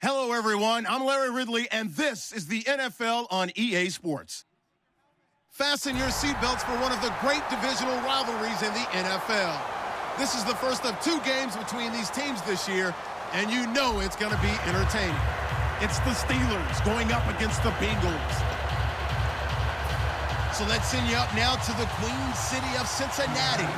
Hello, everyone. I'm Larry Ridley, and this is the NFL on EA Sports. Fasten your seatbelts for one of the great divisional rivalries in the NFL. This is the first of 2 games between these teams this year, and you know it's going to be entertaining. It's the Steelers going up against the Bengals. So let's send you up now to the Queen City of Cincinnati.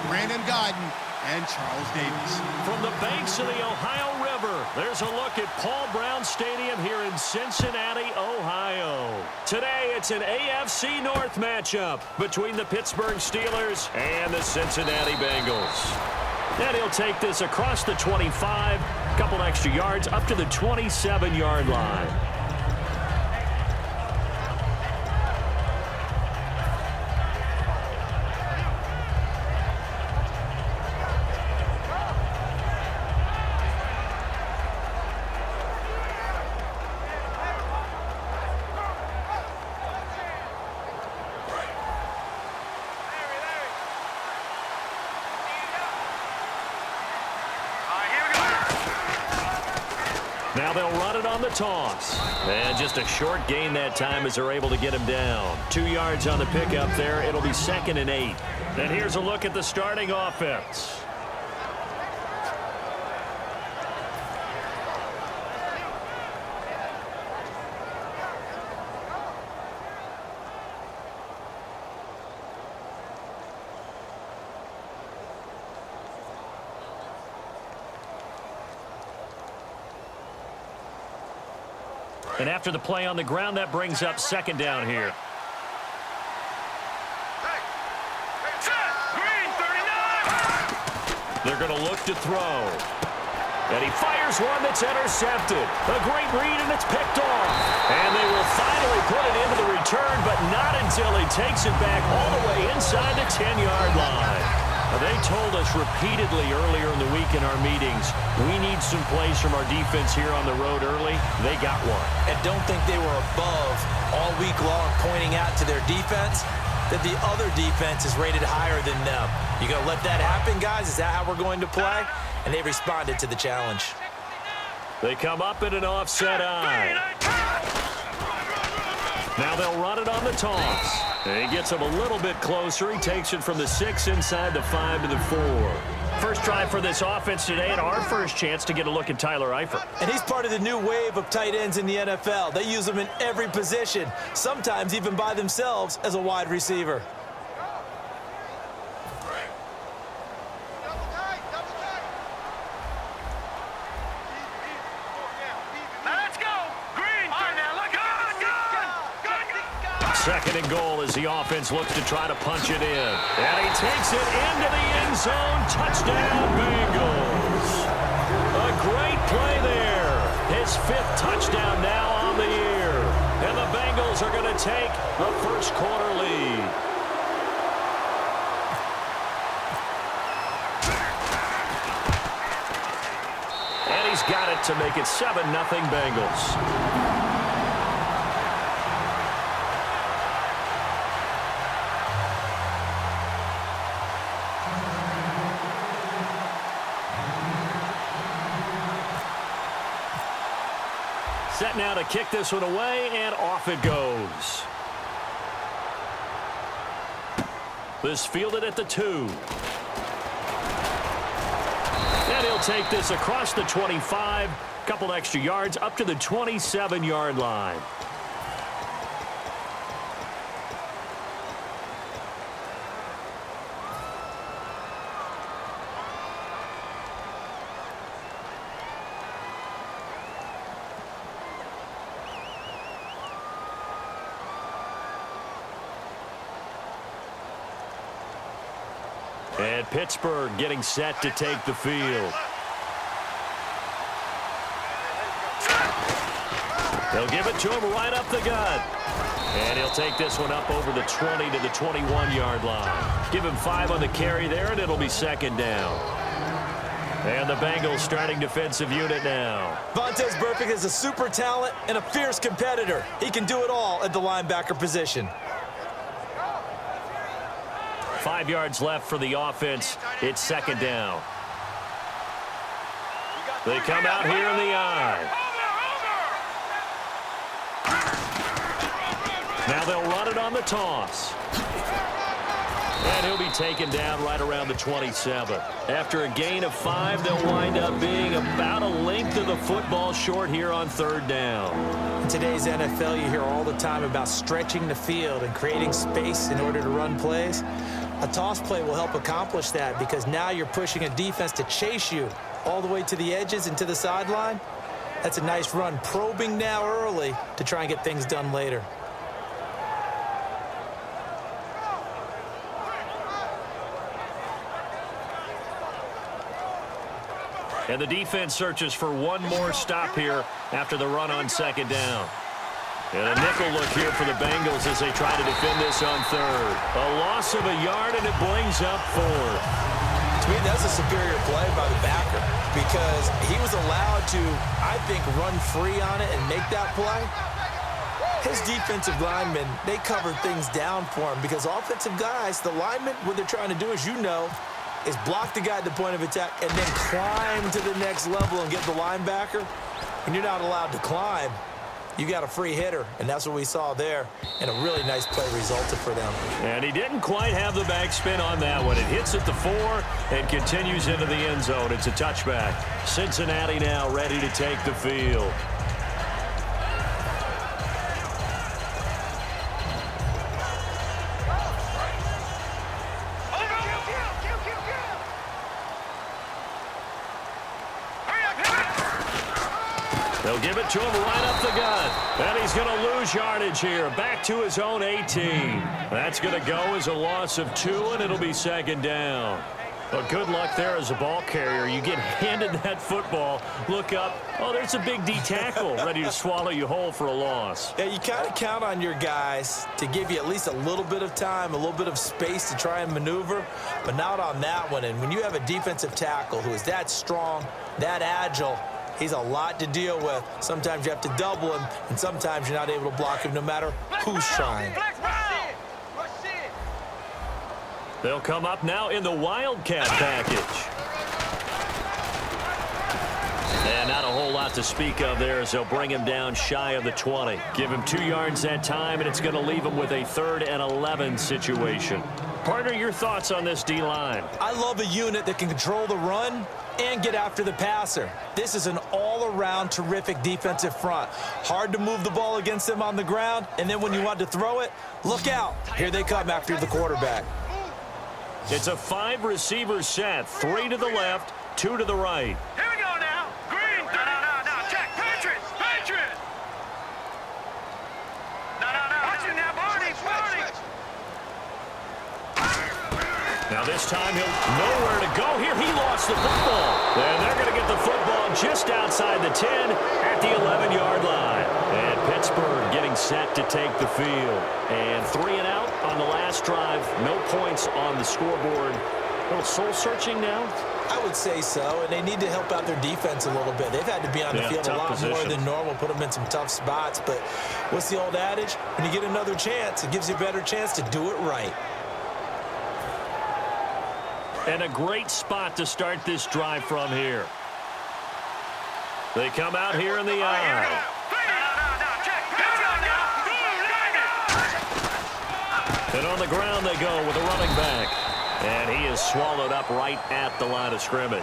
Brandon Gaudin and Charles Davis. From the banks of the Ohio River, there's a look at Paul Brown Stadium here in Cincinnati, Ohio. Today, it's an AFC North matchup between the Pittsburgh Steelers and the Cincinnati Bengals. And he'll take this across the 25, couple extra yards up to the 27-yard line. Now they'll run it on the toss. And just a short gain that time as they're able to get him down. 2 yards on the pickup there. It'll be 2nd and 8. And here's a look at the starting offense. And after the play on the ground, that brings up 2nd down here. They're going to look to throw. And he fires one that's intercepted. A great read, and it's picked off. And they will finally put it into the return, but not until he takes it back all the way inside the 10-yard line. They told us repeatedly earlier in the week in our meetings, we need some plays from our defense here on the road early. They got one. And don't think they were above all week long pointing out to their defense that the other defense is rated higher than them. You going to let that happen, guys? Is that how we're going to play? And they responded to the challenge. They come up in an offset eye. Now they'll run it on the toss. And he gets him a little bit closer. He takes it from the 6 inside the 5 to the 4. First drive for this offense today, and our first chance to get a look at Tyler Eifert. And he's part of the new wave of tight ends in the NFL. They use them in every position, sometimes even by themselves as a wide receiver. Second and goal as the offense looks to try to punch it in. And he takes it into the end zone. Touchdown, Bengals. A great play there. His 5th touchdown now on the year. And the Bengals are going to take the first quarter lead. And he's got it to make it 7-0 Bengals. Set now to kick this one away, and off it goes. This fielded at the 2. And he'll take this across the 25, couple extra yards up to the 27-yard line. And Pittsburgh getting set to take the field. They'll give it to him right up the gut. And he'll take this one up over the 20 to the 21-yard line. Give him 5 on the carry there, and it'll be 2nd down. And the Bengals starting defensive unit now. Vontaze Burfict is a super talent and a fierce competitor. He can do it all at the linebacker position. 5 yards left for the offense. It's 2nd down. They come out here in the eye. Now they'll run it on the toss. And he'll be taken down right around the 27. After a gain of 5, they'll wind up being about a length of the football short here on 3rd down. In today's NFL, you hear all the time about stretching the field and creating space in order to run plays. A toss play will help accomplish that because now you're pushing a defense to chase you all the way to the edges and to the sideline. That's a nice run, probing now early to try and get things done later. And the defense searches for one more stop here after the run on 2nd down. And a nickel look here for the Bengals as they try to defend this on 3rd. A loss of a yard, and it brings up 4th. To me, that's a superior play by the backer because he was allowed to, I think, run free on it and make that play. His defensive linemen, they covered things down for him because offensive guys, the linemen, what they're trying to do, as you know, is block the guy at the point of attack and then climb to the next level and get the linebacker. When you're not allowed to climb, you got a free hitter, and that's what we saw there, and a really nice play resulted for them. And he didn't quite have the backspin on that one. It hits at the 4 and continues into the end zone. It's a touchback. Cincinnati now ready to take the field. They'll give it to him right up the gut. And he's going to lose yardage here. Back to his own 18. That's going to go as a loss of 2, and it'll be 2nd down. Well, good luck there as a ball carrier. You get handed that football, look up, oh, there's a big D tackle ready to swallow you whole for a loss. Yeah, you kind of count on your guys to give you at least a little bit of time, a little bit of space to try and maneuver, but not on that one. And when you have a defensive tackle who is that strong, that agile, he's a lot to deal with. Sometimes you have to double him, and sometimes you're not able to block him no matter who's trying. They'll come up now in the Wildcat package. And not a whole lot to speak of there as they'll bring him down shy of the 20. Give him 2 yards that time, and it's going to leave him with a 3rd and 11 situation. Partner, your thoughts on this D-line? I love a unit that can control the run and get after the passer. This is an all-around terrific defensive front. Hard to move the ball against them on the ground, and then when you want to throw it, look out. Here they come after the quarterback. It's a 5-receiver set, 3 to the left, 2 to the right. Here we go now. Green. No. Check. Patriots. No. Watch it now, Barney. Now this time he'll nowhere to go here. He lost the football. And they're going to get the football just outside the 10 at the 11-yard line. And Pittsburgh getting set to take the field. And 3 and out on the last drive. No points on the scoreboard. A little soul-searching now? I would say so, and they need to help out their defense a little bit. They've had to be on the field a lot more than normal, put them in some tough spots. But what's the old adage? When you get another chance, it gives you a better chance to do it right. And a great spot to start this drive from here. They come out here in the eye. And on the ground they go with a running back. And he is swallowed up right at the line of scrimmage.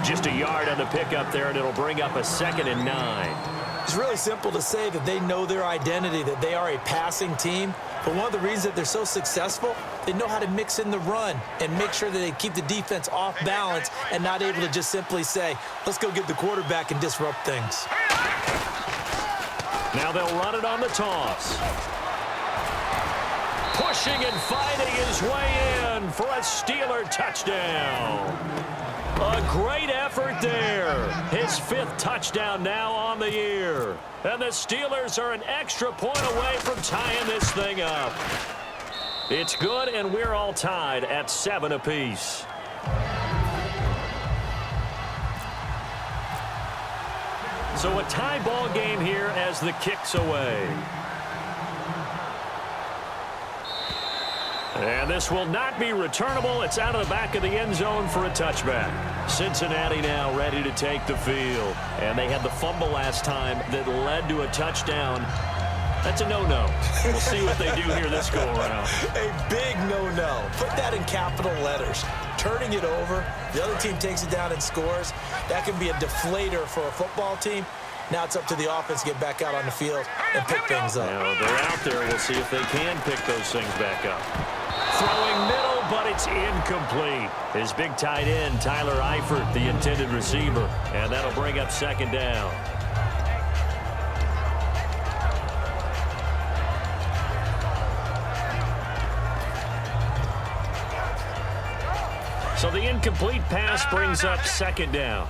Just a yard on the pickup there, and it'll bring up a 2nd and 9. It's really simple to say that they know their identity, that they are a passing team. But one of the reasons that they're so successful, they know how to mix in the run and make sure that they keep the defense off balance and not able to just simply say, let's go get the quarterback and disrupt things. Now they'll run it on the toss. Pushing and fighting his way in for a Steeler touchdown. A great effort there. His 5th touchdown now on the year. And the Steelers are an extra point away from tying this thing up. It's good, and we're all tied at 7 apiece. So a tie ball game here as the kick's away. And this will not be returnable. It's out of the back of the end zone for a touchback. Cincinnati now ready to take the field. And they had the fumble last time that led to a touchdown. That's a no-no. We'll see what they do here this go-around. A big no-no. Put that in capital letters. Turning it over, the other team takes it down and scores. That can be a deflator for a football team. Now it's up to the offense to get back out on the field and pick things up. Now they're out there. We'll see if they can pick those things back up. Throwing middle, but it's incomplete. His big tight end, Tyler Eifert, the intended receiver. And that'll bring up second down. So the incomplete pass brings up second down.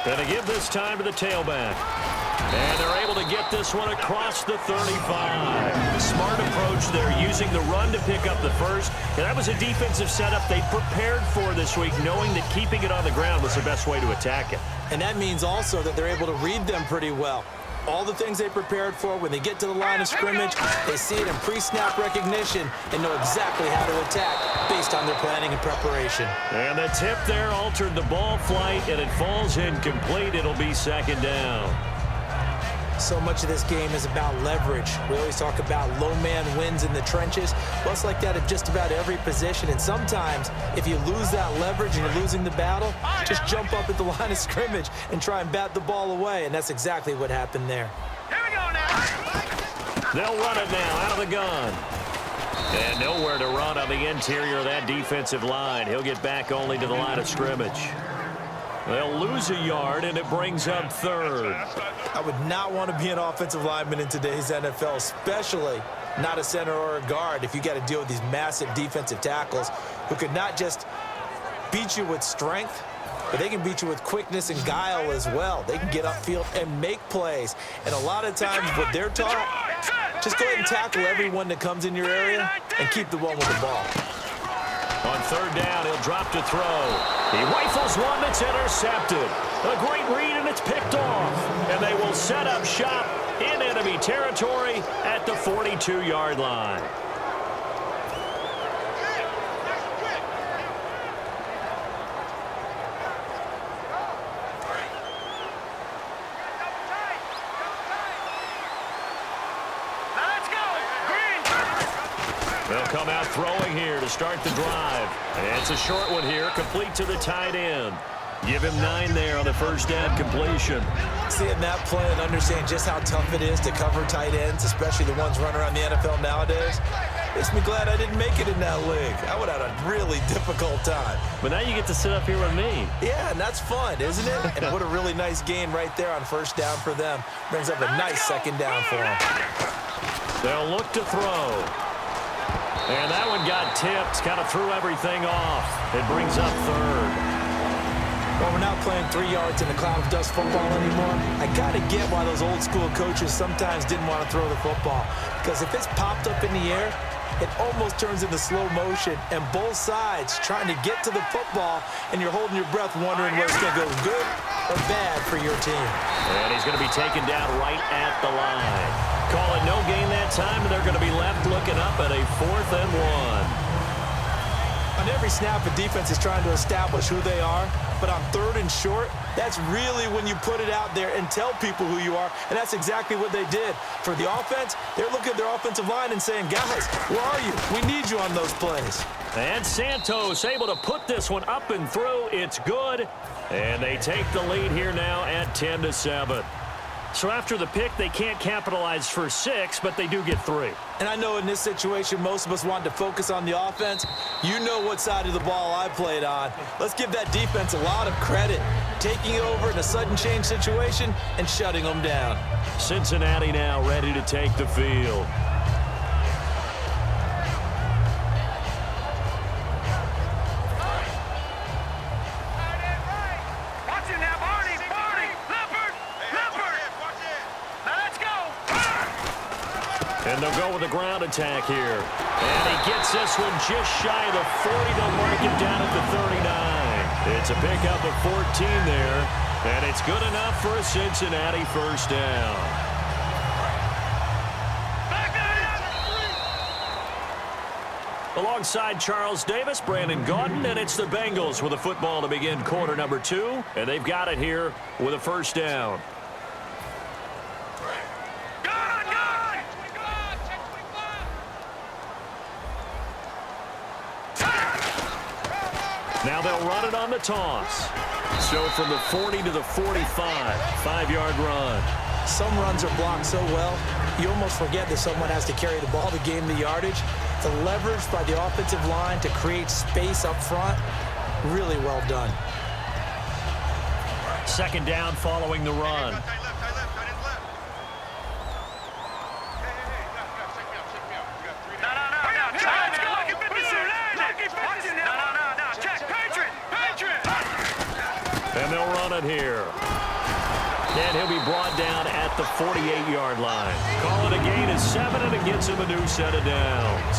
Going to give this time to the tailback. And they're able to get this one across the 35. Smart approach there, using the run to pick up the first. And that was a defensive setup they prepared for this week, knowing that keeping it on the ground was the best way to attack it. And that means also that they're able to read them pretty well. All the things they prepared for, when they get to the line of scrimmage, they see it in pre-snap recognition and know exactly how to attack based on their planning and preparation. And the tip there altered the ball flight, and it falls incomplete. It'll be second down. So much of this game is about leverage. We always talk about low man wins in the trenches. Well, it's like that at just about every position. And sometimes, if you lose that leverage and you're losing the battle, just jump up at the line of scrimmage and try and bat the ball away. And that's exactly what happened there. Here we go now. They'll run it now out of the gun. And nowhere to run on the interior of that defensive line. He'll get back only to the line of scrimmage. They'll lose a yard, and it brings up third. I would not want to be an offensive lineman in today's NFL, especially not a center or a guard, if you got to deal with these massive defensive tackles who could not just beat you with strength, but they can beat you with quickness and guile as well. They can get upfield and make plays. And a lot of times what they're taught, just go ahead and tackle everyone that comes in your area and keep the one with the ball. On third down, he'll drop to throw. He rifles one that's intercepted. A great read, and it's picked off. And they will set up shop in enemy territory at the 42-yard line. They'll come out throwing here to start the drive. And it's a short one here, complete to the tight end. Give him 9 there on the first down completion. Seeing that play and understand just how tough it is to cover tight ends, especially the ones running around the NFL nowadays, makes me glad I didn't make it in that league. I would have had a really difficult time. But now you get to sit up here with me. Yeah, and that's fun, isn't it? And what a really nice gain right there on first down for them. Brings up a nice second down for them. They'll look to throw. And that one got tipped, kind of threw everything off. It brings up third. Well, we're not playing 3 yards in a cloud of dust football anymore. I got to get why those old school coaches sometimes didn't want to throw the football. Because if it's popped up in the air, it almost turns into slow motion. And both sides trying to get to the football, and you're holding your breath wondering whether it's going to go good or bad for your team. And he's going to be taken down right at the line. Call it no gain that time, and they're going to be left looking up at a 4th and 1. On every snap, a defense is trying to establish who they are, but on 3rd and short, that's really when you put it out there and tell people who you are, and that's exactly what they did. For the offense, they're looking at their offensive line and saying, guys, where are you? We need you on those plays. And Santos able to put this one up and through. It's good, and they take the lead here now at 10-7. So after the pick, they can't capitalize for 6, but they do get 3. And I know in this situation, most of us wanted to focus on the offense. You know what side of the ball I played on. Let's give that defense a lot of credit, taking over in a sudden change situation and shutting them down. Cincinnati now ready to take the field. And they'll go with a ground attack here. And he gets this one just shy of the 40. They'll mark him down at the 39. It's a pickup of 14 there. And it's good enough for a Cincinnati first down. Alongside Charles Davis, Brandon Gaudin, and it's the Bengals with a football to begin quarter number 2, and they've got it here with a first down. Now they'll run it on the toss. So from the 40 to the 45, 5-yard run. Some runs are blocked so well, you almost forget that someone has to carry the ball to gain the yardage. The leverage by the offensive line to create space up front, really well done. Second down following the run. And they'll run it here. And he'll be brought down at the 48-yard line. Call it a gain of 7, and it gets him a new set of downs.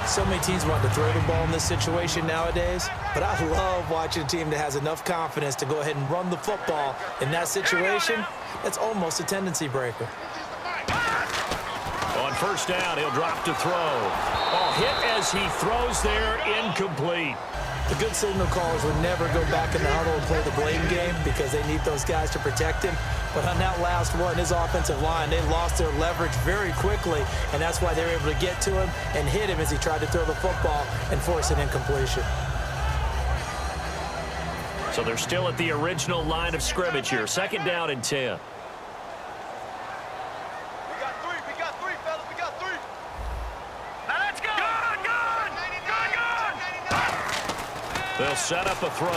So many teams want to throw the ball in this situation nowadays, but I love watching a team that has enough confidence to go ahead and run the football. In that situation, that's almost a tendency breaker. On first down, he'll drop to throw. Oh, hit as he throws there, incomplete. The good signal callers would never go back in the huddle and play the blame game because they need those guys to protect him. But on that last one, his offensive line, they lost their leverage very quickly, and that's why they were able to get to him and hit him as he tried to throw the football and force an incompletion. So they're still at the original line of scrimmage here. Second down and 10. They'll set up a throw.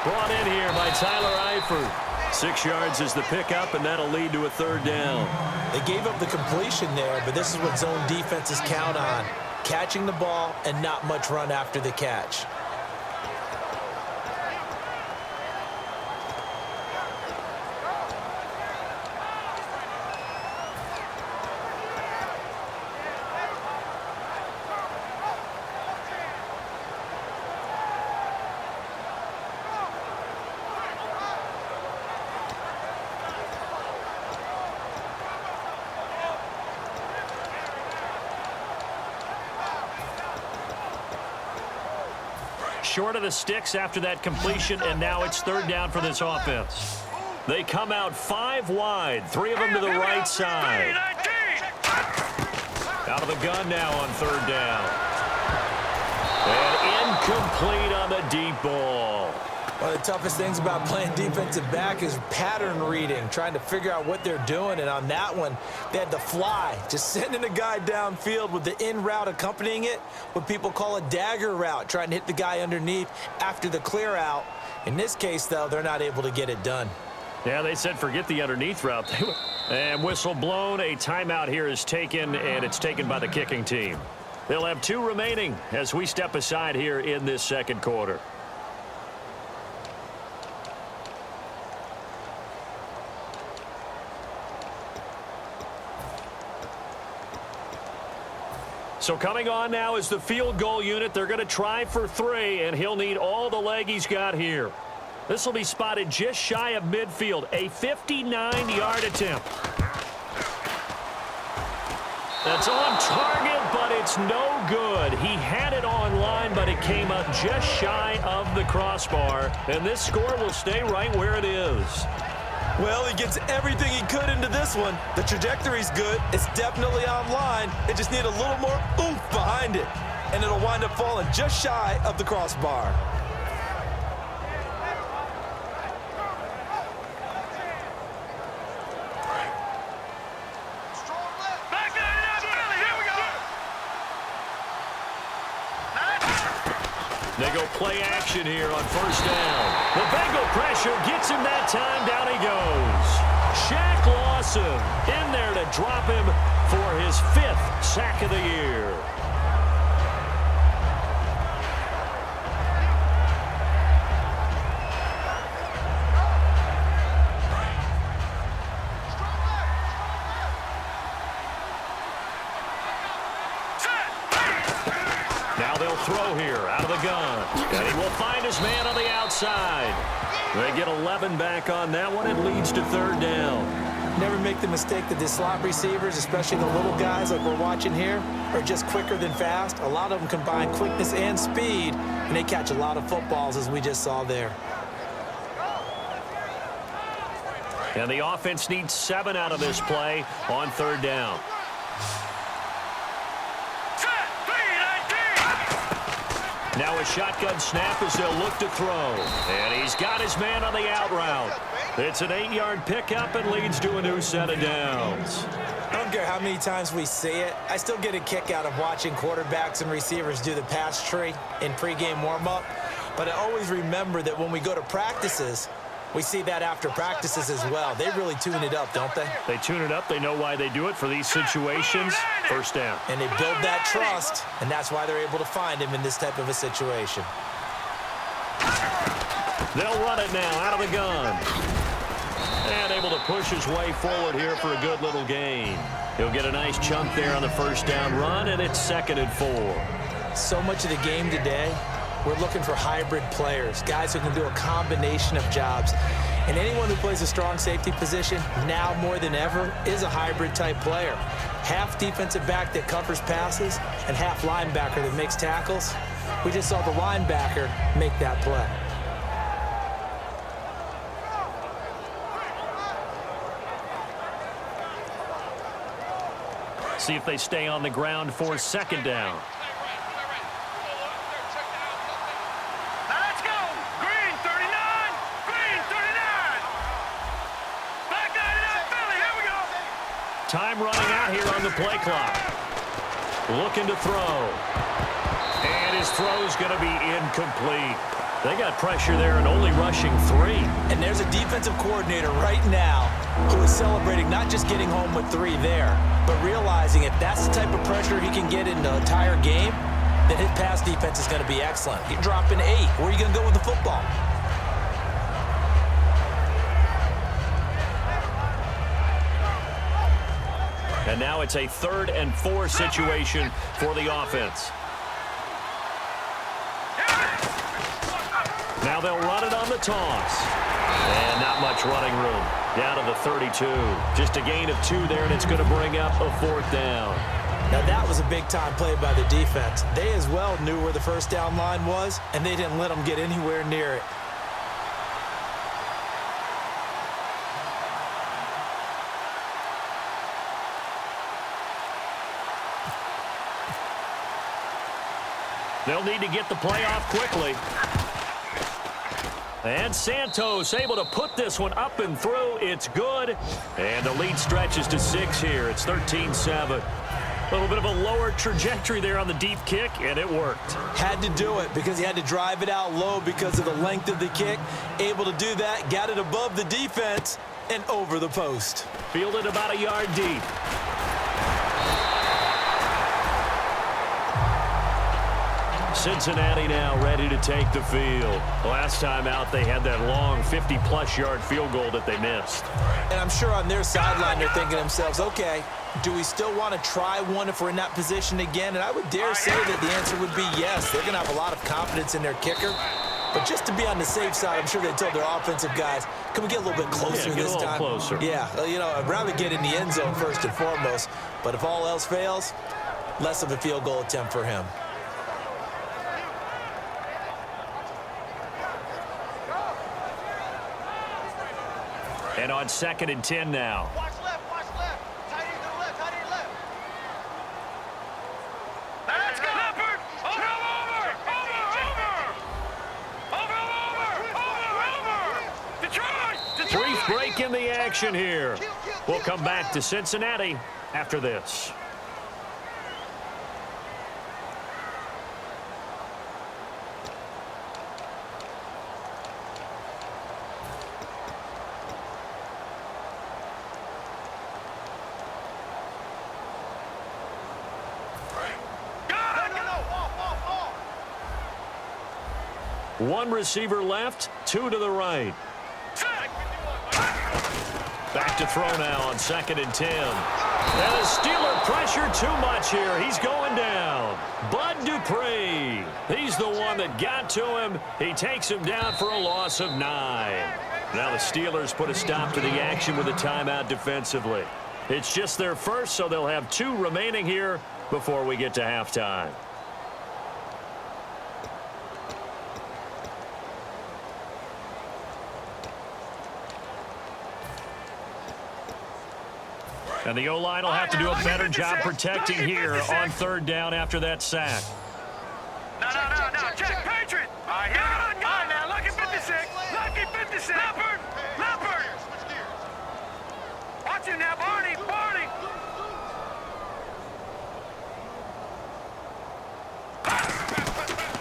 Brought in here by Tyler Eifert. 6 yards is the pickup, and that'll lead to a third down. They gave up the completion there, but this is what zone defenses count on. Catching the ball and not much run after the catch. Short of the sticks after that completion, and now it's third down for this offense. They come out 5 wide, 3 of them to the right side. Out of the gun now on third down. And incomplete on the deep ball. One of the toughest things about playing defensive back is pattern reading, trying to figure out what they're doing. And on that one, they had the fly, just sending a guy downfield with the in route accompanying it, what people call a dagger route, trying to hit the guy underneath after the clear out. In this case, though, they're not able to get it done. Yeah, they said forget the underneath route. And whistle blown, a timeout here is taken, and it's taken by the kicking team. They'll have 2 remaining as we step aside here in this second quarter. So coming on now is the field goal unit. They're going to try for 3, and he'll need all the leg he's got here. This will be spotted just shy of midfield, a 59-yard attempt. That's on target, but it's no good. He had it on line, but it came up just shy of the crossbar, and this score will stay right where it is. Well, he gets everything he could into this one. The trajectory's good. It's definitely on line. It just needs a little more oomph behind it. And it'll wind up falling just shy of the crossbar. They go play action here on first down. The Bengal pressure gets him that time. Down he goes. Shaq Lawson in there to drop him for his 5th sack of the year. Now they'll throw here out of the gun. And he will find his man on the outside. They get 11 back on that one. It leads to third down. Never make the mistake that the slot receivers, especially the little guys like we're watching here, are just quicker than fast. A lot of them combine quickness and speed, and they catch a lot of footballs, as we just saw there. And the offense needs 7 out of this play on 3rd down. Now a shotgun snap as they'll look to throw. And he's got his man on the out route. It's an 8-yard pickup and leads to a new set of downs. I don't care how many times we see it. I still get a kick out of watching quarterbacks and receivers do the pass tree in pregame warm-up. But I always remember that when we go to practices, we see that after practices as well. They really tune it up, don't they? They tune it up. They know why they do it for these situations. 1st down. And they build that trust, and that's why they're able to find him in this type of a situation. They'll run it now out of the gun. And able to push his way forward here for a good little gain. He'll get a nice chunk there on the 1st down run, and it's 2nd and 4. So much of the game today, we're looking for hybrid players, guys who can do a combination of jobs. And anyone who plays a strong safety position, now more than ever, is a hybrid-type player. Half defensive back that covers passes and half linebacker that makes tackles. We just saw the linebacker make that play. See if they stay on the ground for 2nd down. Time running out here on the play clock. Looking to throw. And his throw's going to be incomplete. They got pressure there and only rushing 3. And there's a defensive coordinator right now who is celebrating not just getting home with 3 there, but realizing if that's the type of pressure he can get in the entire game, then his pass defense is going to be excellent. You're dropping 8. Where are you going to go with the football? And now it's a 3rd and 4 situation for the offense. Now they'll run it on the toss. And not much running room. Down to the 32. Just a gain of 2 there, and it's going to bring up a 4th down. Now that was a big-time play by the defense. They as well knew where the 1st down line was, and they didn't let them get anywhere near it. They'll need to get the play off quickly. And Santos able to put this one up and through. It's good. And the lead stretches to 6 here. It's 13-7. A little bit of a lower trajectory there on the deep kick, and it worked. Had to do it because he had to drive it out low because of the length of the kick. Able to do that, got it above the defense and over the post. Fielded about a yard deep. Cincinnati now ready to take the field. Last time out, they had that long 50-plus yard field goal that they missed. And I'm sure on their sideline, they're thinking to themselves, okay, do we still want to try one if we're in that position again? And I would dare say that the answer would be yes. They're going to have a lot of confidence in their kicker. But just to be on the safe side, I'm sure they told their offensive guys, can we get a little bit closer this time? Closer. Yeah, you know, I'd rather get in the end zone first and foremost. But if all else fails, less of a field goal attempt for him. And on 2nd and 10 now. Watch left, watch left. Tight end to the left, tight end to the left. Let's go. Leopard. Over. Detroit. Brief break in the action here. We'll come back to Cincinnati after this. One receiver left, 2 to the right. Back to throw now on 2nd and 10. And the Steeler pressure too much here. He's going down. Bud Dupree. He's the one that got to him. He takes him down for a loss of 9. Now the Steelers put a stop to the action with a timeout defensively. It's just their first, so they'll have 2 remaining here before we get to halftime. And the O-line will have to do a better job protecting here on 3rd down after that sack. No, check, Patriot! All right, here we go. All right, now, lucky 56. Lucky 56. Leopard! Watch him now, Barney!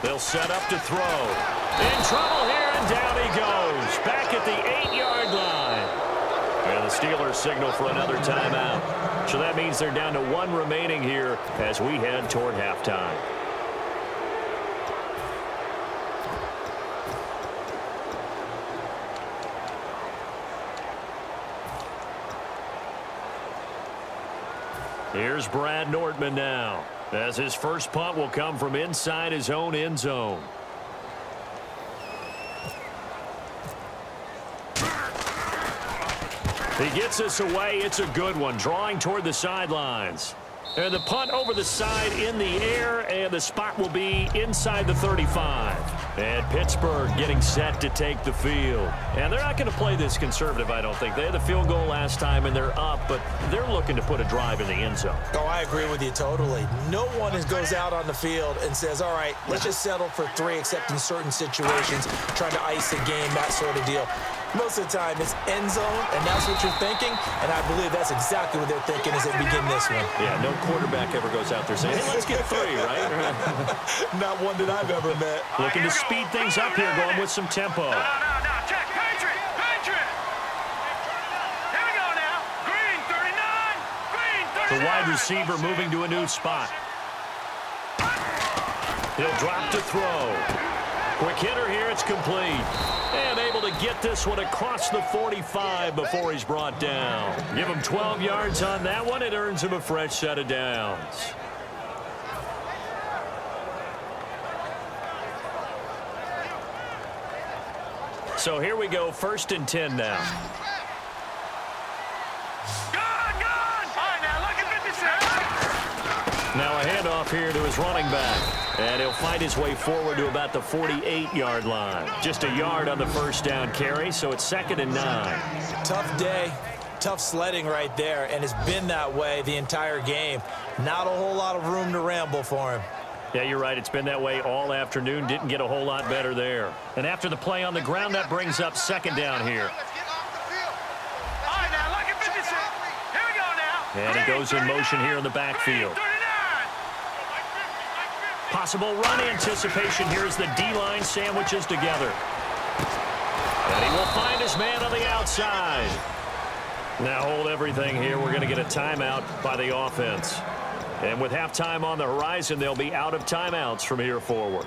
They'll set up to throw. In trouble here, and down he goes. Back at the 8-yard line. And the Steelers signal for another timeout. So that means they're down to 1 remaining here as we head toward halftime. Here's Brad Nortman now, as his first punt will come from inside his own end zone. He gets this away. It's a good one, drawing toward the sidelines. And the punt over the side in the air, and the spot will be inside the 35. And Pittsburgh getting set to take the field. And they're not going to play this conservative, I don't think. They had the field goal last time, and they're up, but they're looking to put a drive in the end zone. Oh, I agree with you totally. No one goes out on the field and says, all right, let's just settle for 3, except in certain situations, trying to ice the game, that sort of deal. Most of the time, it's end zone, and that's what you're thinking, and I believe that's exactly what they're thinking as they begin this one. Yeah, no quarterback ever goes out there saying, hey, let's get 3, right? Not one that I've ever met. Looking to speed things up here, going with some tempo. No, check, Patriot! Here we go now. Green 39. The wide receiver moving to a new spot. He'll drop to throw. Quick hitter here, it's complete. And able to get this one across the 45 before he's brought down. Give him 12 yards on that one. It earns him a fresh set of downs. So here we go, 1st and 10 now. Gone! All right, now, look at 56. Now a handoff here to his running back. And he'll find his way forward to about the 48-yard line. Just a yard on the first down carry, so it's 2nd and 9. Tough day, tough sledding right there, and it's been that way the entire game. Not a whole lot of room to ramble for him. Yeah, you're right. It's been that way all afternoon. Didn't get a whole lot better there. And after the play on the ground, that brings up 2nd down here. All right, now, look at 56. Here we go now. And he goes in motion here in the backfield. Possible run anticipation here as the D-line sandwiches together. And he will find his man on the outside. Now hold everything here. We're going to get a timeout by the offense. And with halftime on the horizon, they'll be out of timeouts from here forward.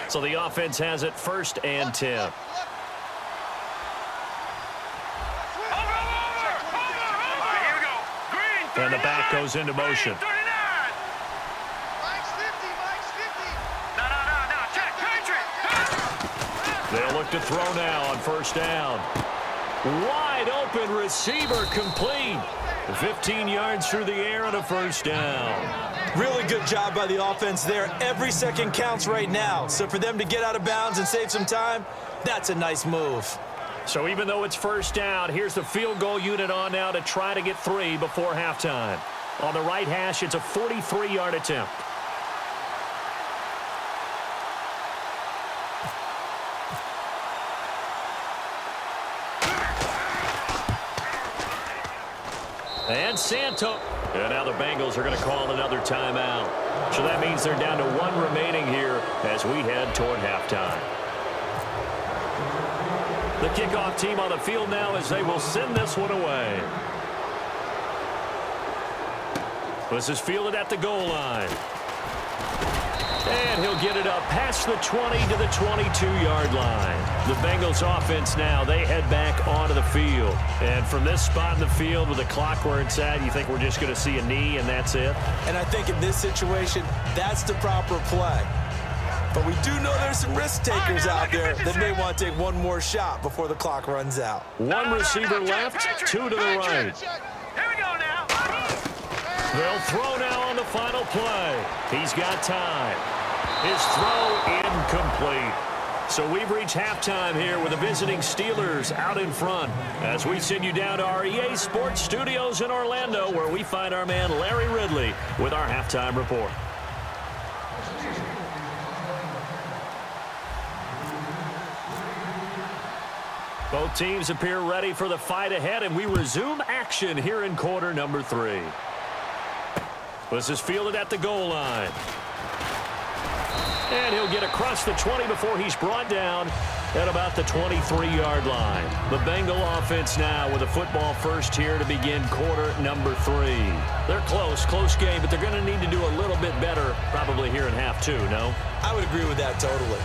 So the offense has it 1st and 10. And the back goes into motion. 39. Mike's 50. No, check, Patriot. They'll look to throw now on 1st down. Wide open receiver complete. 15 yards through the air and a 1st down. Really good job by the offense there. Every second counts right now. So for them to get out of bounds and save some time, that's a nice move. So even though it's 1st down, here's the field goal unit on now to try to get 3 before halftime. On the right hash, it's a 43-yard attempt. And Santo. And now the Bengals are going to call another timeout. So that means they're down to 1 remaining here as we head toward halftime. The kickoff team on the field now as they will send this one away. This is fielded at the goal line. And he'll get it up past the 20 to the 22-yard line. The Bengals offense now, they head back onto the field. And from this spot in the field with the clock where it's at, you think we're just going to see a knee and that's it? And I think in this situation, that's the proper play. But we do know there's some risk takers out there that may want to take one more shot before the clock runs out. One receiver left, two to the right. Here we go now. They'll throw now on the final play. He's got time. His throw incomplete. So we've reached halftime here with the visiting Steelers out in front as we send you down to our EA Sports Studios in Orlando where we find our man Larry Ridley with our halftime report. Both teams appear ready for the fight ahead, and we resume action here in quarter number 3. This is fielded at the goal line. And he'll get across the 20 before he's brought down at about the 23-yard line. The Bengal offense now with a football first here to begin quarter number 3. They're close game, but they're going to need to do a little bit better probably here in half 2, no? I would agree with that totally.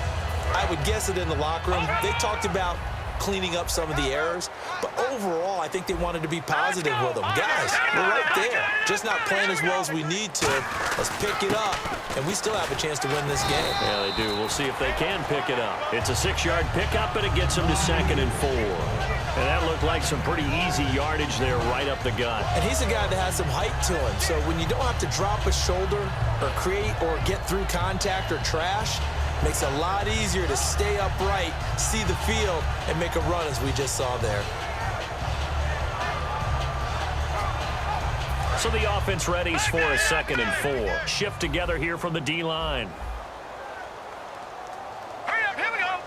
I would guess it in the locker room. They talked about cleaning up some of the errors, but overall I think they wanted to be positive with them. Guys, we're right there, just not playing as well as we need to. Let's pick it up, and we still have a chance to win this game. Yeah, they do. We'll see if they can pick it up. It's a 6-yard pickup, and it gets them to 2nd and 4. And that looked like some pretty easy yardage there right up the gut. And he's a guy that has some height to him, so when you don't have to drop a shoulder or create or get through contact or trash, makes it a lot easier to stay upright, see the field, and make a run as we just saw there. So the offense readies for a 2nd and 4. Shift together here from the D-line. Hurry up, here we go.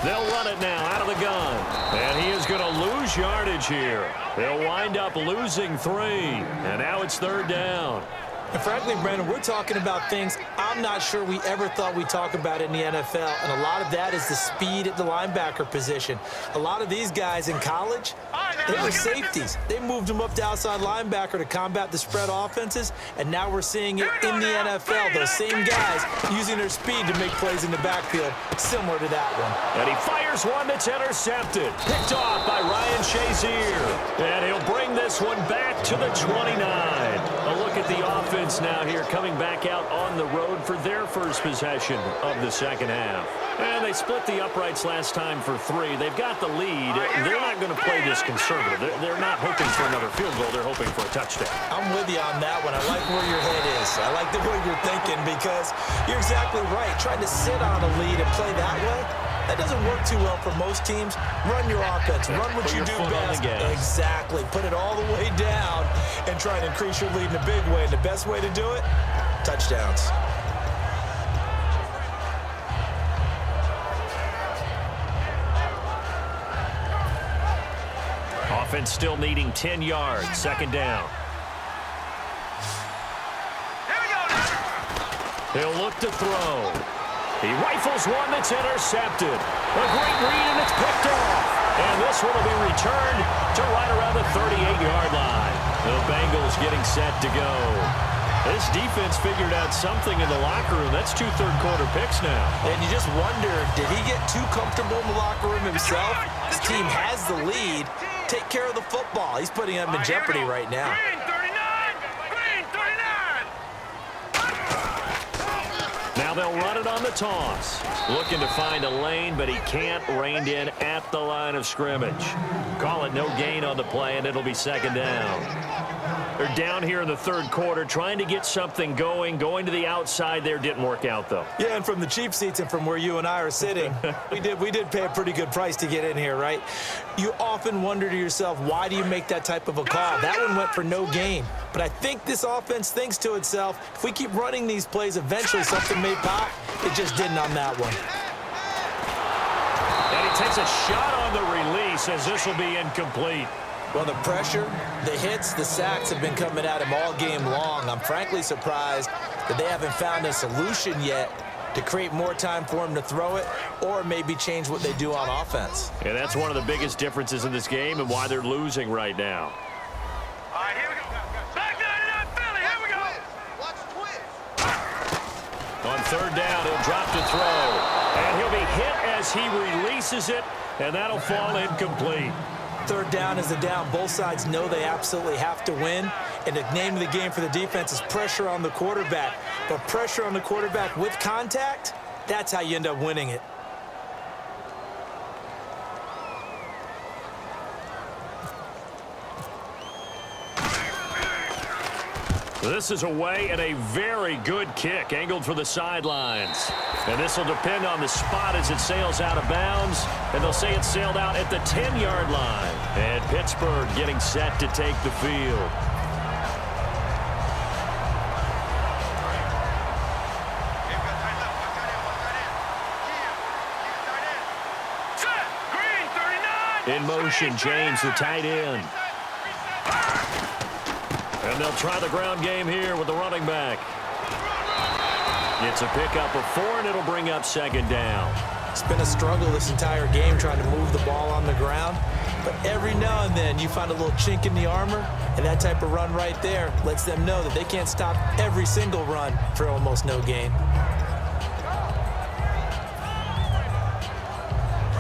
They'll run it now out of the gun. And he is going to lose yardage here. They'll wind up losing 3. And now it's 3rd down. And frankly, Brandon, we're talking about things I'm not sure we ever thought we'd talk about in the NFL, and a lot of that is the speed at the linebacker position. A lot of these guys in college, they were safeties. They moved them up to outside linebacker to combat the spread offenses, and now we're seeing it in the NFL. Those same guys using their speed to make plays in the backfield, similar to that one. And he fires one that's intercepted. Picked off by Ryan Shazier. And he'll bring this one back to the 29. A look at the offense now here coming back out on the road for their first possession of the second half. And they split the uprights last time for 3. They've got the lead. They're not going to play this conservative. They're not hoping for another field goal. They're hoping for a touchdown. I'm with you on that one. I like where your head is. I like the way you're thinking because you're exactly right. Trying to sit on a lead and play that way, that doesn't work too well for most teams. Run your offense. Run what you do best. Exactly. Put it all the way down and try and increase your lead in a big way. And the best way to do it, touchdowns. Offense still needing 10 yards. 2nd down. Here we go now. He'll look to throw. He rifles one that's intercepted. A great read, and it's picked off. And this one will be returned to right around the 38-yard line. The Bengals getting set to go. This defense figured out something in the locker room. That's 2 third-quarter picks now. And you just wonder, did he get too comfortable in the locker room himself? His team has the lead. Take care of the football. He's putting them in jeopardy right now. Green 39. Green 39. Now they'll run it on the toss. Looking to find a lane, but he can't. Reined in at the line of scrimmage. Call it no gain on the play, and it'll be 2nd down. They're down here in the 3rd quarter, trying to get something going. Going to the outside there didn't work out, though. Yeah, and from the cheap seats and from where you and I are sitting, we did pay a pretty good price to get in here, right? You often wonder to yourself, why do you make that type of a call? That one went for no gain. But I think this offense thinks to itself, if we keep running these plays, eventually something may pop. It just didn't on that one. And he takes a shot on the release as this will be incomplete. Well, the pressure, the hits, the sacks have been coming at him all game long. I'm frankly surprised that they haven't found a solution yet to create more time for him to throw it or maybe change what they do on offense. And that's one of the biggest differences in this game and why they're losing right now. All right, here we go. Back 99 Philly, here we go. Watch the twist. third down. He'll drop to throw. And he'll be hit as he releases it, and that'll fall incomplete. Third down is the down. Both sides know they absolutely have to win. And the name of the game for the defense is pressure on the quarterback. But pressure on the quarterback with contact, that's how you end up winning it. This is away and a very good kick angled for the sidelines. And this will depend on the spot as it sails out of bounds. And they'll say it sailed out at the 10-yard line. And Pittsburgh getting set to take the field. In motion, James, the tight end. And they'll try the ground game here with the running back. It's a pickup of 4, and it'll bring up second down. It's been a struggle this entire game trying to move the ball on the ground. But every now and then you find a little chink in the armor, and that type of run right there lets them know that they can't stop every single run for almost no gain.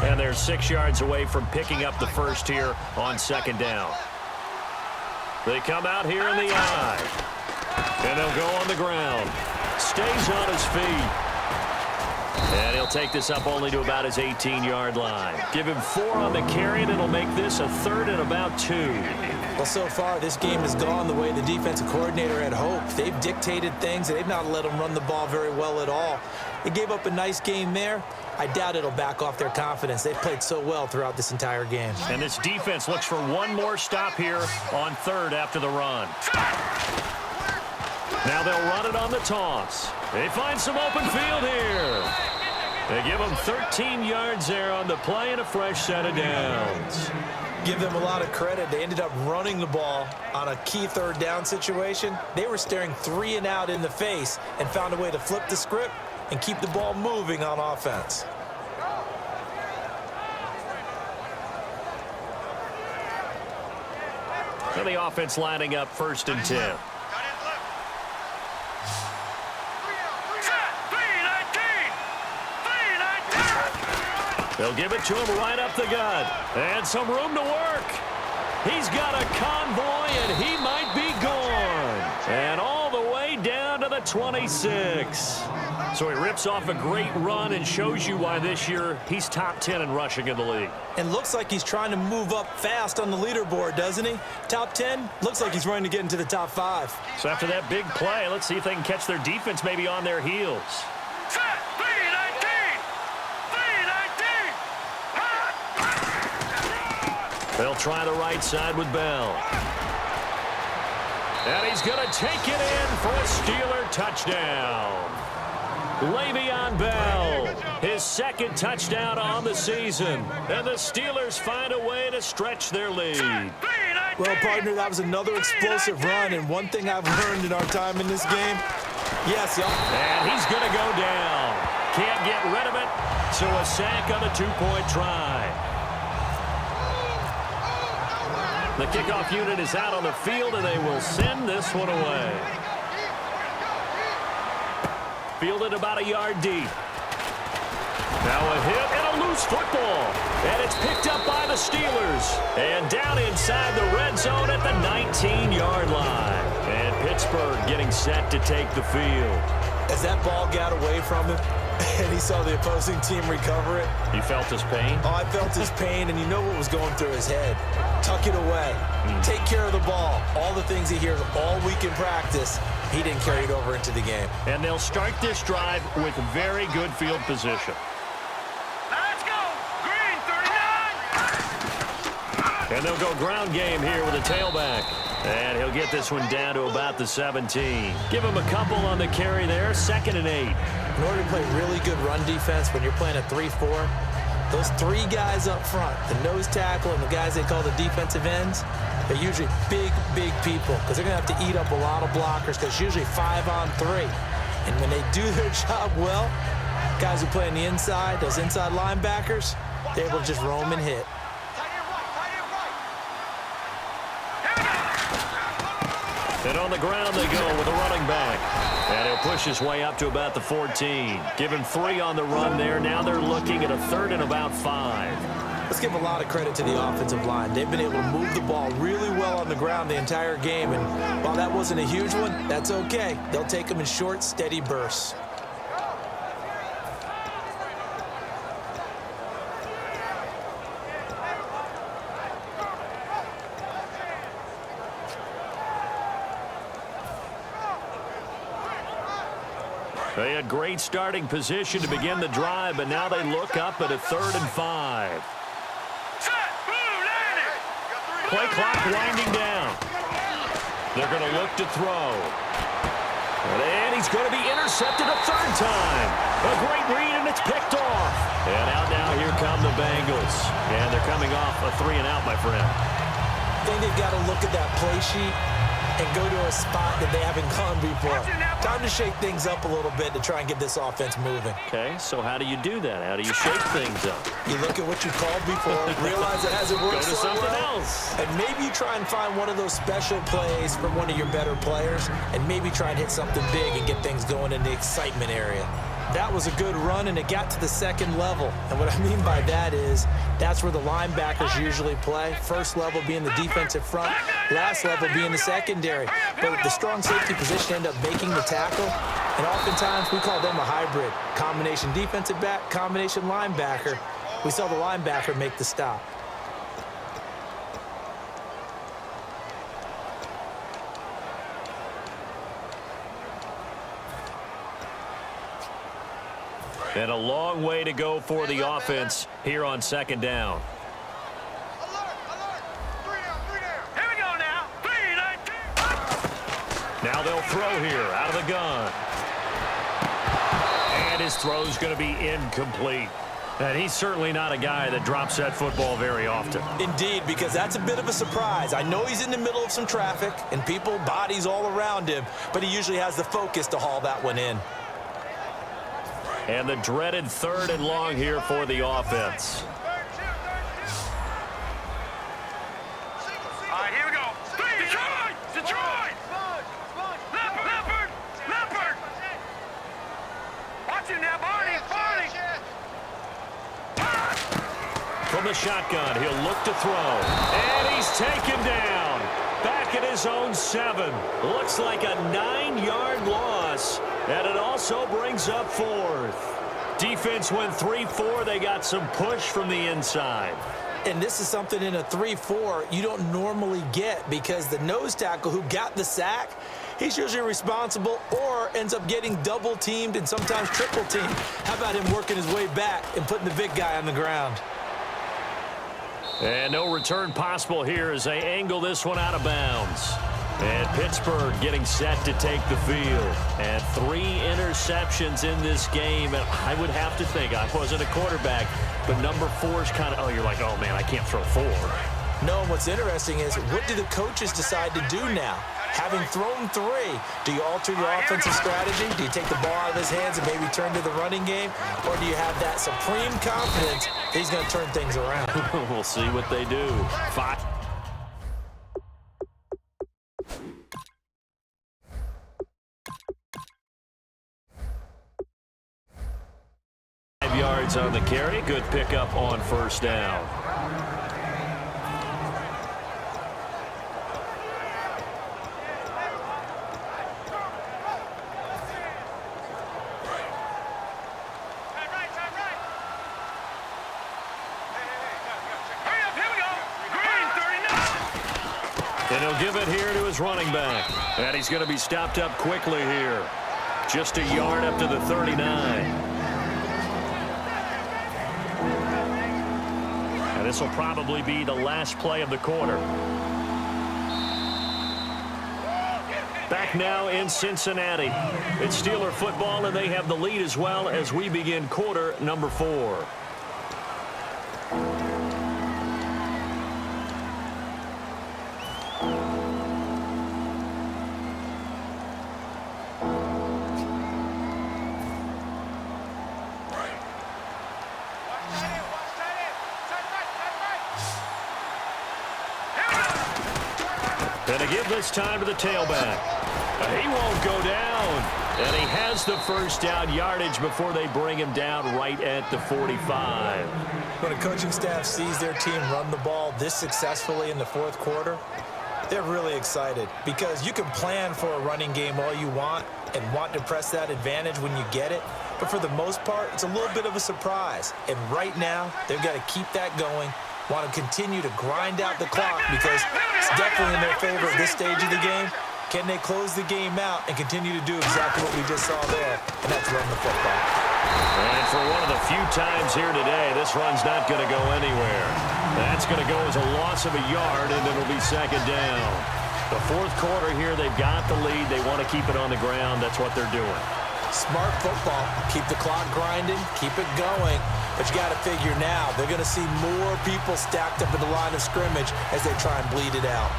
And they're 6 yards away from picking up the first here on second down. They come out here in the eye. And they'll go on the ground. Stays on his feet. And he'll take this up only to about his 18-yard line. Give him 4 on the carry, and it'll make this a 3rd and about 2. Well, so far, this game has gone the way the defensive coordinator had hoped. They've dictated things. They've not let them run the ball very well at all. They gave up a nice game there. I doubt it'll back off their confidence. They've played so well throughout this entire game. And this defense looks for one more stop here on 3rd after the run. Now they'll run it on the toss. They find some open field here. They give them 13 yards there on the play and a fresh set of downs. Give them a lot of credit. They ended up running the ball on a key 3rd down situation. They were staring 3 and out in the face and found a way to flip the script and keep the ball moving on offense. So the offense lining up 1st and 10. They'll give it to him right up the gut. And some room to work. He's got a convoy, and he might be gone. And all the way down to the 26. So he rips off a great run and shows you why this year he's top 10 in rushing in the league. And looks like he's trying to move up fast on the leaderboard, doesn't he? Top 10, looks like he's running to get into the top 5. So after that big play, let's see if they can catch their defense maybe on their heels. They'll try the right side with Bell. And he's going to take it in for a Steeler touchdown. Le'Veon Bell, his 2nd touchdown on the season. And the Steelers find a way to stretch their lead. Well, partner, that was another explosive run. And one thing I've learned in our time in this game, yes, y'all. And he's going to go down. Can't get rid of it. So a sack on the 2-point try. The kickoff unit is out on the field, and they will send this one away. Fielded about a yard deep. Now a hit and a loose football. And it's picked up by the Steelers. And down inside the red zone at the 19-yard line. And Pittsburgh getting set to take the field. As that ball got away from him, and he saw the opposing team recover it. You felt his pain? Oh, I felt his pain, and you know what was going through his head. Tuck it away. Take care of the ball. All the things he hears all week in practice, he didn't carry it over into the game. And they'll start this drive with very good field position. Let's go! Green, 39! And they'll go ground game here with a tailback. And he'll get this one down to about the 17. Give him a couple on the carry there, 2nd and 8. In order to play really good run defense when you're playing a 3-4, those 3 guys up front, the nose tackle and the guys they call the defensive ends, they're usually big, big people because they're going to have to eat up a lot of blockers because it's usually 5-on-3. And when they do their job well, guys who play on the inside, those inside linebackers, they're able to just roam and hit. And on the ground they go with a running back. And he'll push his way up to about the 14. Give him 3 on the run there. Now they're looking at a 3rd and about 5. Let's give a lot of credit to the offensive line. They've been able to move the ball really well on the ground the entire game. And while that wasn't a huge one, that's okay. They'll take them in short, steady bursts. They had great starting position to begin the drive, but now they look up at a 3rd and 5. Play clock winding down. They're going to look to throw. And he's going to be intercepted a 3rd time. A great read, and it's picked off. And out now, here come the Bengals. And they're coming off a 3 and out, my friend. I think they've got to look at that play sheet and go to a spot that they haven't gone before. Time to shake things up a little bit to try and get this offense moving. Okay, so how do you do that? How do you shake things up? You look at what you called before, realize it hasn't worked Go to so something well, else. and maybe you try and find one of those special plays from one of your better players, and maybe try and hit something big and get things going in the excitement area. That was a good run, and it got to the 2nd level. And what I mean by that is that's where the linebackers usually play. First level being the defensive front, last level being the secondary. But the strong safety position end up making the tackle, and oftentimes we call them a hybrid. Combination defensive back, combination linebacker. We saw the linebacker make the stop. And a long way to go for the offense here on 2nd down. Here we go now. 3-19. Now they'll throw here out of the gun. And his throw's going to be incomplete. And he's certainly not a guy that drops that football very often. Indeed, because that's a bit of a surprise. I know he's in the middle of some traffic and people, bodies all around him, but he usually has the focus to haul that one in. And the dreaded 3rd and long here for the offense. All right, here we go. Detroit! Leopard! Watch him now, Barney! From the shotgun, he'll look to throw. And he's taken down. Back at his own 7. Looks like a 9-yard loss. And it also brings up 4th. Defense went 3-4. They got some push from the inside. And this is something in a 3-4 you don't normally get, because the nose tackle who got the sack, he's usually responsible or ends up getting double teamed and sometimes triple teamed. How about him working his way back and putting the big guy on the ground? And no return possible here as they angle this one out of bounds. And Pittsburgh getting set to take the field. And 3 interceptions in this game. And I would have to think, I wasn't a quarterback, but number 4 is kind of, oh, you're like, oh, man, I can't throw 4. No, and what's interesting is, what do the coaches decide to do now? Having thrown 3, do you alter your offensive strategy? Do you take the ball out of his hands and maybe turn to the running game? Or do you have that supreme confidence that he's going to turn things around? We'll see what they do. 5 yards on the carry. Good pickup on 1st down. And he'll give it here to his running back. And he's going to be stopped up quickly here. Just a yard up to the 39. And this will probably be the last play of the quarter. Back now in Cincinnati. It's Steeler football, and they have the lead as well as we begin quarter number 4. And to give this time to the tailback. He won't go down. And he has the first down yardage before they bring him down right at the 45. When a coaching staff sees their team run the ball this successfully in the fourth quarter, they're really excited because you can plan for a running game all you want and want to press that advantage when you get it. But for the most part, it's a little bit of a surprise. And right now, they've got to keep that going, want to continue to grind out the clock because it's definitely in their favor at this stage of the game. Can they close the game out and continue to do exactly what we just saw there, and that's run the football. And for one of the few times here today, this run's not going to go anywhere. That's going to go as a loss of a yard, and it'll be second down. The fourth quarter here, they've got the lead. They want to keep it on the ground. That's what they're doing. Smart football. Keep the clock grinding, keep it going. But you got to figure now, they're going to see more people stacked up at the line of scrimmage as they try and bleed it out.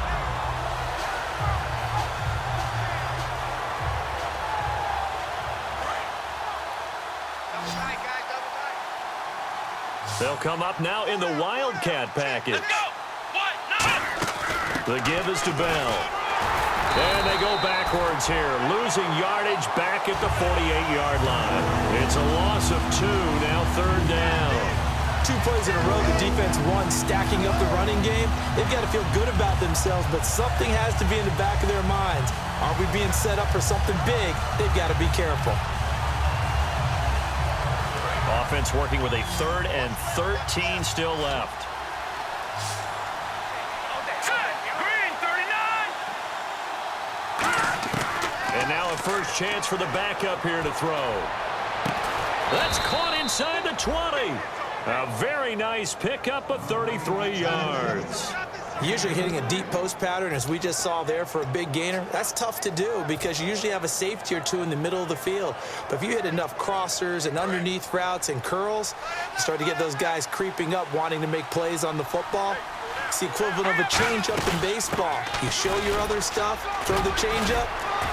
They'll come up now in the Wildcat package. The give is to Bell. And they go backwards here, losing yardage back at the 48-yard line. It's a loss of 2, now third down. 2 plays in a row, the defense won, stacking up the running game. They've got to feel good about themselves, but something has to be in the back of their minds. Are we being set up for something big? They've got to be careful. Offense working with a 3rd and 13 still left. And now a first chance for the backup here to throw. That's caught inside the 20. A very nice pickup of 33 yards. Usually hitting a deep post pattern, as we just saw there for a big gainer, that's tough to do because you usually have a safety or two in the middle of the field. But if you hit enough crossers and underneath routes and curls, you start to get those guys creeping up, wanting to make plays on the football. It's the equivalent of a change-up in baseball. You show your other stuff, throw the change-up,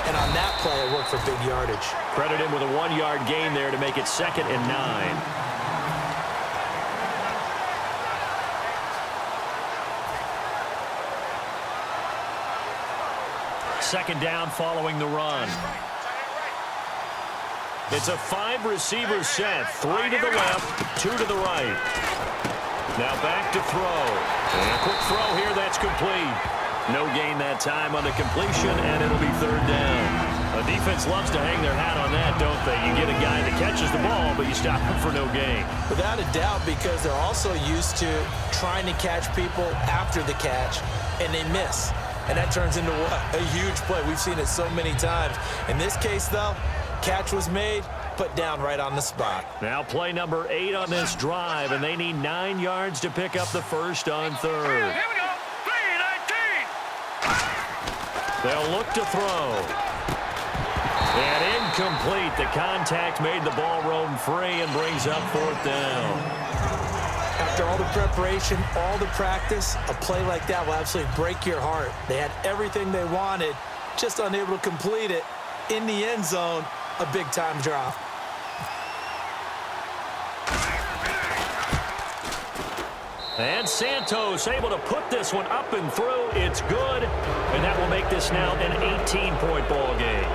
and on that play, it worked for big yardage. Credit him with a 1-yard gain there to make it 2nd and 9. Second down following the run. It's a 5-receiver set. 3 to the left, 2 to the right. Now back to throw. And a quick throw here, that's complete. No gain that time on the completion, and it'll be third down. The defense loves to hang their hat on that, don't they? You get a guy that catches the ball, but you stop him for no gain. Without a doubt, because they're also used to trying to catch people after the catch, and they miss. And that turns into what? A huge play. We've seen it so many times. In this case, though, catch was made, put down right on the spot. Now play number 8 on this drive, and they need 9 yards to pick up the first on third. Here we go. 3-19. They'll look to throw. And incomplete. The contact made the ball roam free and brings up 4th down. After all the preparation, all the practice, a play like that will absolutely break your heart. They had everything they wanted, just unable to complete it. In the end zone, a big-time drop. And Santos able to put this one up and through. It's good, and that will make this now an 18-point ball game.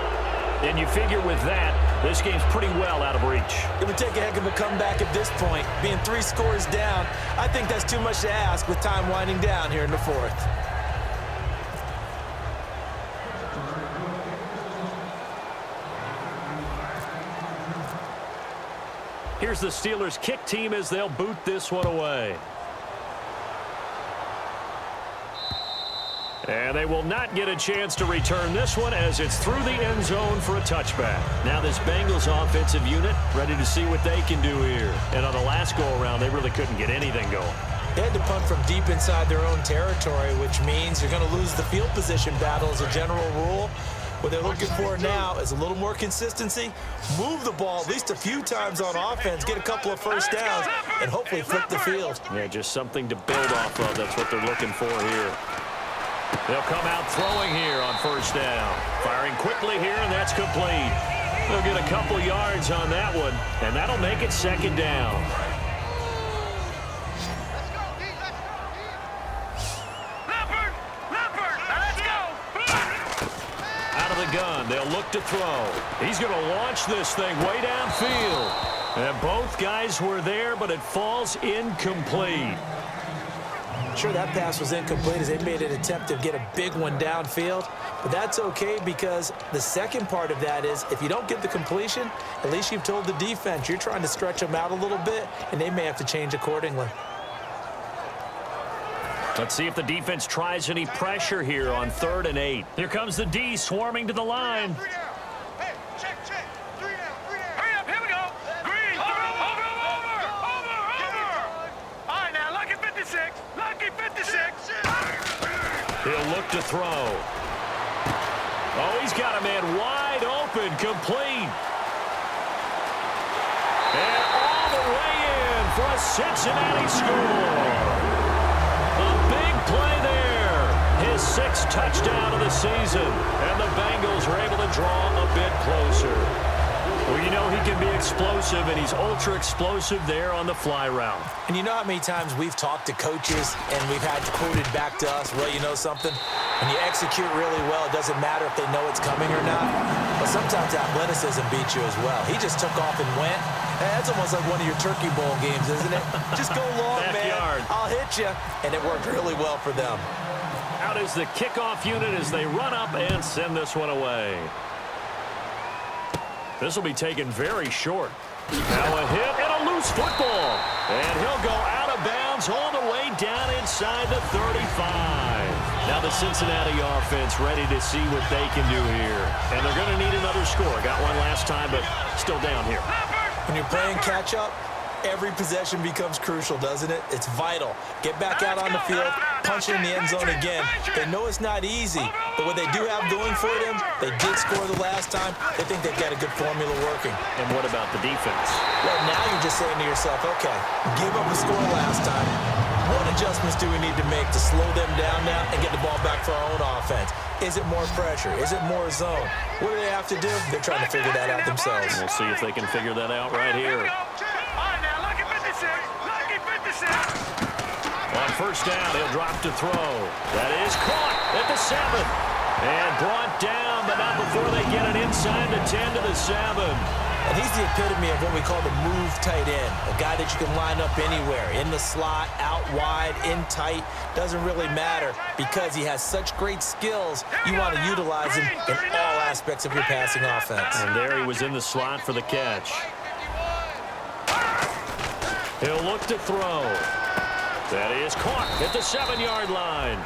And you figure with that, this game's pretty well out of reach. It would take a heck of a comeback at this point. Being 3 scores down, I think that's too much to ask with time winding down here in the 4th. Here's the Steelers' kick team as they'll boot this one away. And they will not get a chance to return this one as it's through the end zone for a touchback. Now this Bengals offensive unit ready to see what they can do here. And on the last go-around, they really couldn't get anything going. They had to punt from deep inside their own territory, which means you're going to lose the field position battle as a general rule. What they're looking for now is a little more consistency, move the ball at least a few times on offense, get a couple of first downs, and hopefully flip the field. Yeah, just something to build off of. That's what they're looking for here. They'll come out throwing here on first down. Firing quickly here, and that's complete. They'll get a couple yards on that one, and that'll make it second down. Out of the gun, They'll look to throw. He's going to launch this thing way downfield. And both guys were there, but it falls incomplete. Sure, that pass was incomplete as they made an attempt to get a big one downfield. But that's okay because the second part of that is if you don't get the completion, at least you've told the defense you're trying to stretch them out a little bit, and they may have to change accordingly. Let's see if the defense tries any pressure here on 3rd and 8. Here comes the D swarming to the line. Hey, check. 3 down. Hurry up, here we go. Green, over. All right, now, lucky 56. He'll look to throw. Oh, he's got a man wide open, complete. And all the way in for a Cincinnati score. A big play there. His 6th touchdown of the season. And the Bengals are able to draw a bit closer. Well, you know he can be explosive, and he's ultra-explosive there on the fly route. And you know how many times we've talked to coaches and we've had quoted back to us, well, you know something? When you execute really well, it doesn't matter if they know it's coming or not. But sometimes athleticism beats you as well. He just took off and went. That's almost like one of your Turkey Bowl games, isn't it? Just go long, man. I'll hit you. And it worked really well for them. Out is the kickoff unit as they run up and send this one away. This will be taken very short. Now a hit and a loose football. And he'll go out of bounds all the way down inside the 35. Now the Cincinnati offense ready to see what they can do here. And they're going to need another score. Got one last time, but still down here. When you're playing catch-up, every possession becomes crucial, doesn't it? It's vital. Get back out on the field, punch it in the end zone again. They know it's not easy, but what they do have going for them, they did score the last time. They think they've got a good formula working. And what about the defense? Well, now you're just saying to yourself, okay, give up a score last time. What adjustments do we need to make to slow them down now and get the ball back for our own offense? Is it more pressure? Is it more zone? What do they have to do? They're trying to figure that out themselves. We'll see if they can figure that out right here. On 1st down, he'll drop to throw. That is caught at the 7. And brought down, but not before they get it inside the 10 to the 7. And he's the epitome of what we call the move tight end. A guy that you can line up anywhere. In the slot, out wide, in tight. Doesn't really matter because he has such great skills. You want to utilize him in all aspects of your passing offense. And there he was in the slot for the catch. He'll look to throw. That is caught at the 7-yard line.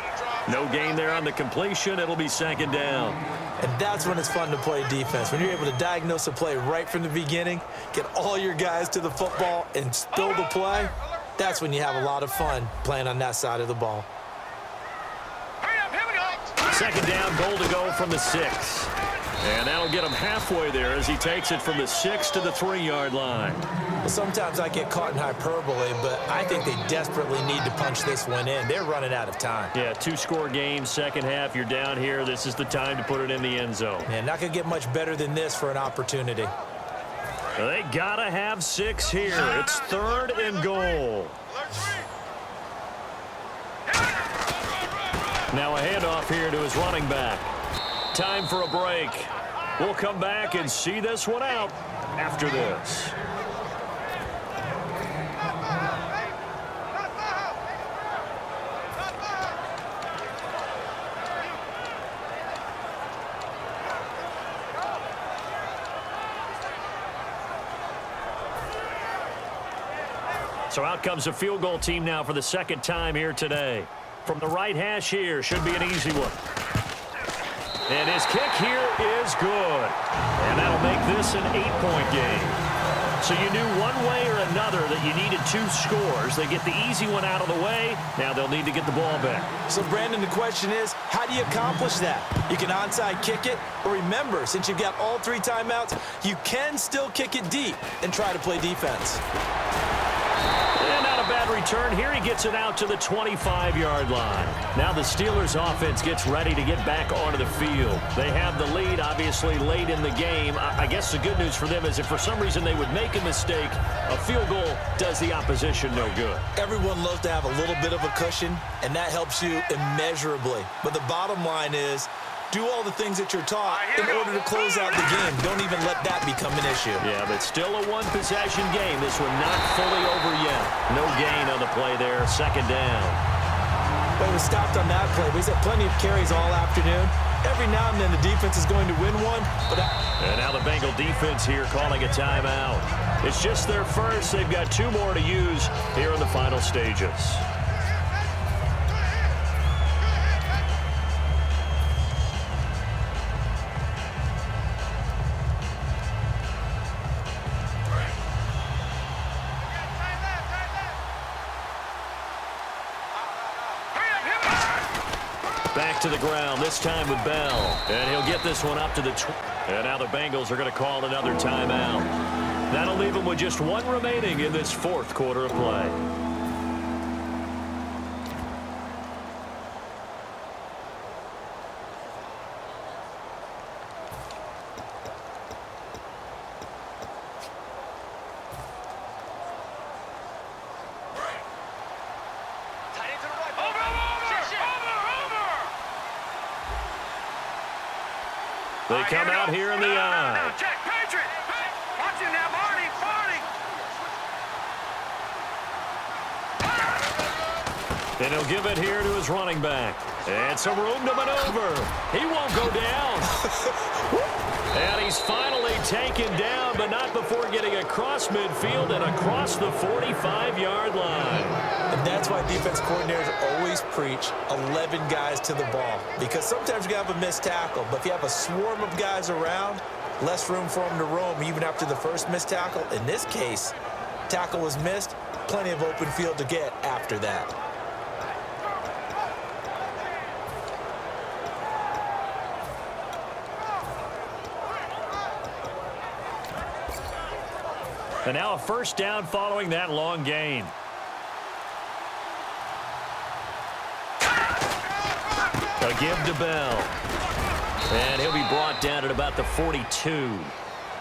No gain there on the completion. It'll be 2nd down. And that's when it's fun to play defense. When you're able to diagnose a play right from the beginning, get all your guys to the football and spill the play, that's when you have a lot of fun playing on that side of the ball. 2nd down, goal to go from the 6. And that'll get him halfway there as he takes it from the 6 to the 3-yard line. Well, sometimes I get caught in hyperbole, but I think they desperately need to punch this one in. They're running out of time. Yeah, 2-score game, second half. You're down here. This is the time to put it in the end zone. Yeah, not going to get much better than this for an opportunity. They got to have 6 here. It's 3rd and goal. Now a handoff here to his running back. Time for a break. We'll come back and see this one out after this. So out comes a field goal team now for the 2nd time here today. From the right hash here, should be an easy one. And his kick here is good. And that'll make this an 8-point game. So you knew one way or another that you needed 2 scores. They get the easy one out of the way. Now they'll need to get the ball back. So, Brandon, the question is, how do you accomplish that? You can onside kick it, or remember, since you've got all 3 timeouts, you can still kick it deep and try to play defense. And not a bad return here. He gets it out to the 25-yard line. Now the Steelers offense gets ready to get back onto the field. They have the lead, obviously, late in the game. I guess the good news for them is if for some reason they would make a mistake, a field goal does the opposition no good. Everyone loves to have a little bit of a cushion, and that helps you immeasurably. But the bottom line is, Do all the things that you're taught in order to close out the game. Don't even let that become an issue. Yeah, but still a one-possession game. This one not fully over yet. No gain on the play there. Second down. But he was stopped on that play. He's had plenty of carries all afternoon. Every now and then the defense is going to win one. And now the Bengal defense here calling a timeout. It's just their first. They've got 2 more to use here in the final stages. Back to the ground, this time with Bell. And he'll get this one up to the... And now the Bengals are going to call another timeout. That'll leave them with just 1 remaining in this 4th quarter of play. They come out here in the eye. Check, Patriot. Watch him now, Marty. And he'll give it here to his running back. And some room to maneuver. He won't go down. And he's finally taken down, but not before getting across midfield and across the 45-yard line. And that's why defense coordinators always preach 11 guys to the ball. Because sometimes you have a missed tackle, but if you have a swarm of guys around, less room for them to roam even after the first missed tackle. In this case, tackle was missed, plenty of open field to get after that. And now a first down following that long gain. A give to Bell. And he'll be brought down at about the 42.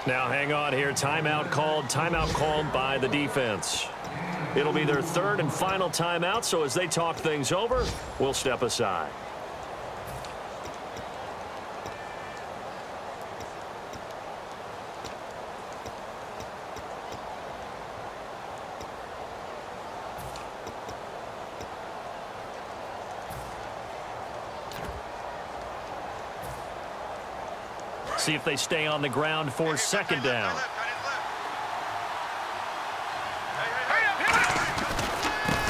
Now hang on here. Timeout called by the defense. It'll be their 3rd and final timeout, so as they talk things over, we'll step aside. See if they stay on the ground for second down.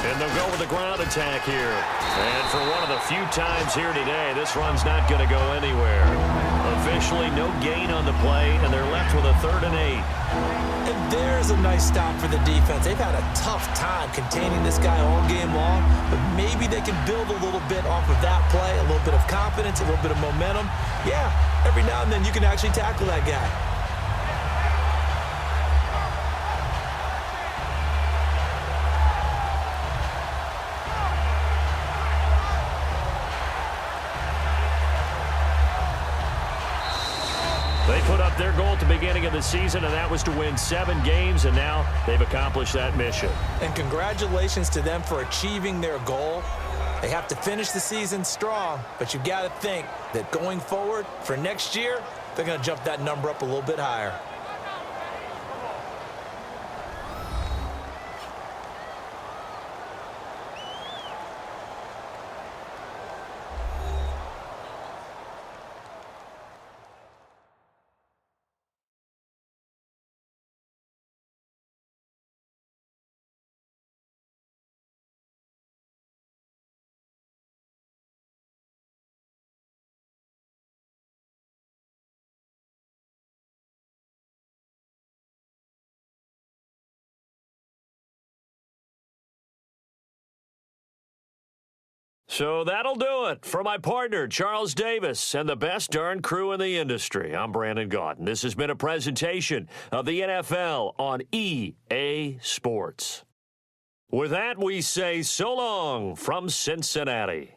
And they'll go with the ground attack here. And for one of the few times here today, this run's not going to go anywhere. Officially, no gain on the play, and they're left with a 3rd and 8. And there's a nice stop for the defense. They've had a tough time containing this guy all game long, but maybe they can build a little bit off of that play, a little bit of confidence, a little bit of momentum. Yeah, every now and then you can actually tackle that guy. They put up their goal at the beginning of the season, and that was to win 7 games, and now they've accomplished that mission. And congratulations to them for achieving their goal. They have to finish the season strong, but you've got to think that going forward for next year, they're going to jump that number up a little bit higher. So that'll do it for my partner, Charles Davis, and the best darn crew in the industry. I'm Brandon Gaudin. This has been a presentation of the NFL on EA Sports. With that, we say so long from Cincinnati.